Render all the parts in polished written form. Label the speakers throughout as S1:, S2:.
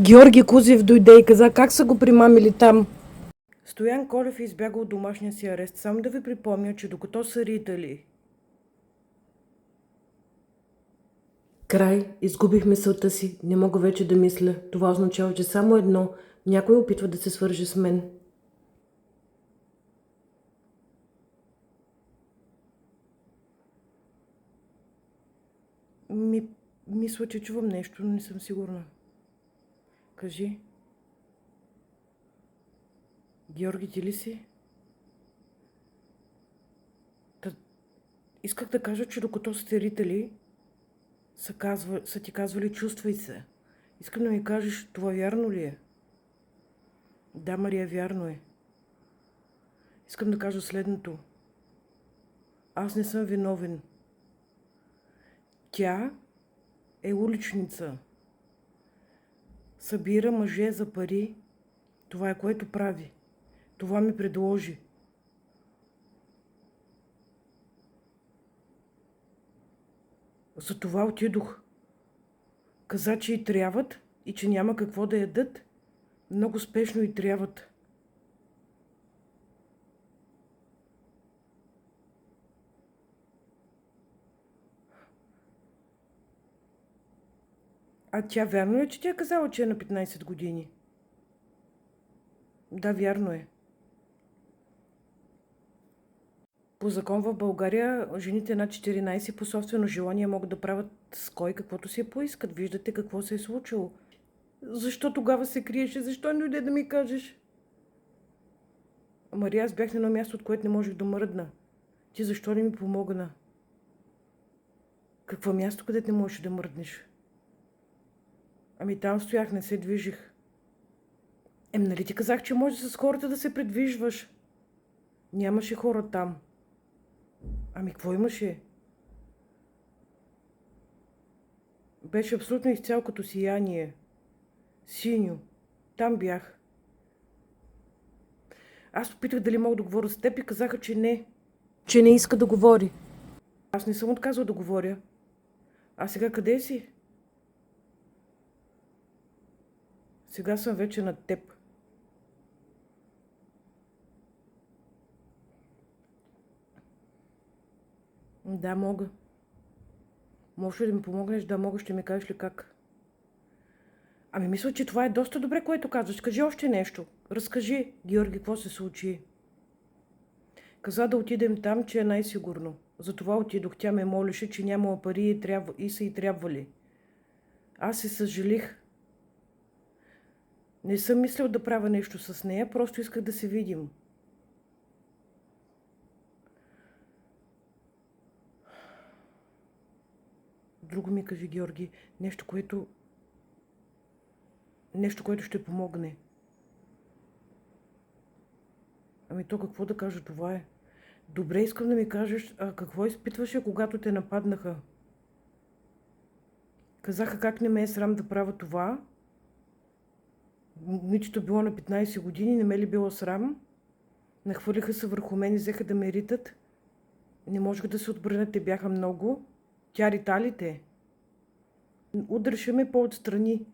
S1: Георги Кузев дойде и каза как са го примамили там. Стоян Колев е избягал от домашния си арест. Само да ви припомня, че докато са ритали. Край, изгубих мисълта си, не мога вече да мисля. Това означава, че само едно, някой опитва да се свърже с мен. Мисля, че чувам нещо, но не съм сигурна. Кажи. Георги, ти ли си? Исках да кажа, че докато сте ритали, са ти казвали чувствай се. Искам да ми кажеш, това вярно ли е? Да, Мария, вярно е. Искам да кажа следното. Аз не съм виновен. Тя е уличница. Събира мъже за пари. Това е което прави. Това ми предложи. За това отидох. Каза, че й трябват и че няма какво да ядат. Много спешно й трябват. А тя вярно е, че тя е казала, че е на 15 години? Да, вярно е. По закон в България жените над 14 по собствено желание могат да правят с кой каквото си поискат. Виждате какво се е случило. Защо тогава се криеше? Защо не дойде да ми кажеш? Мария, аз бях на едно място, от което не можех да мръдна. Ти защо не ми помогна? Какво място, където не можеш да мръднеш? Ами там стоях, не се движих. Нали ти казах, че може с хората да се придвижваш? Нямаше хора там. Ами какво имаше? Беше абсолютно изцяло като сияние. Синьо. Там бях. Аз попитах дали мога да говоря с теб и казаха, че не. Че не иска да говори. Аз не съм отказала да говоря. А сега къде си? Сега съм вече над теб. Да, мога. Можеш ли да ми помогнеш? Да, мога. Ще ми кажеш ли как? Ами мисля, че това е доста добре, което казваш. Кажи още нещо. Разкажи, Георги, какво се случи. Каза да отидем там, че е най-сигурно. Затова отидох. Тя ме молеше, че нямала пари и са й трябвали. Аз се съжалих. Не съм мислил да правя нещо с нея, просто исках да се видим. Друго ми кажи, Георги, нещо, което ще помогне. Ами то какво да кажа, това е. Добре, искам да ми кажеш, какво изпитваше, когато те нападнаха? Казаха как не ме е срам да правя това. Момичето било на 15 години, не ме ли било срам? Нахвърлиха се върху мен и взеха да ме ритат. Не можеха да се отбранят, те бяха много. Тя рита ли те? Удряше ме по-отстрани.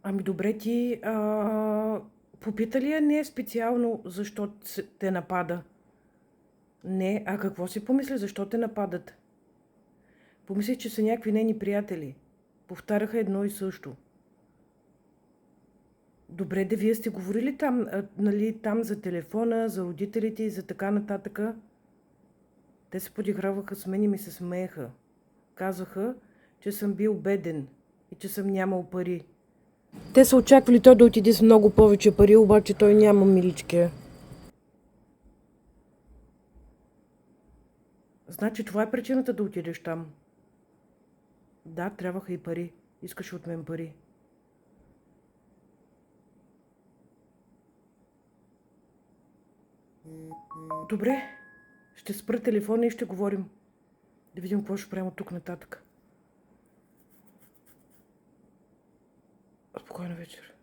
S1: Ами добре, ти попита ли я не специално защо те напада? Не, а какво си помисли, защо те нападат? Помислих, че са някакви нейни приятели. Повтаряха едно и също. Добре, да вие сте говорили там, нали, там за телефона, за родителите и за така нататък. Те се подиграваха с мен и ми се смееха. Казаха, че съм бил беден и че съм нямал пари. Те са очаквали той да отиде с много повече пари, обаче той няма, миличке. Значи това е причината да отидеш там. Да, трябваха и пари. Искаш от мен пари. Добре, ще спра телефона и ще говорим. Да видим какво ще правим от тук нататък. Спокойна вечер.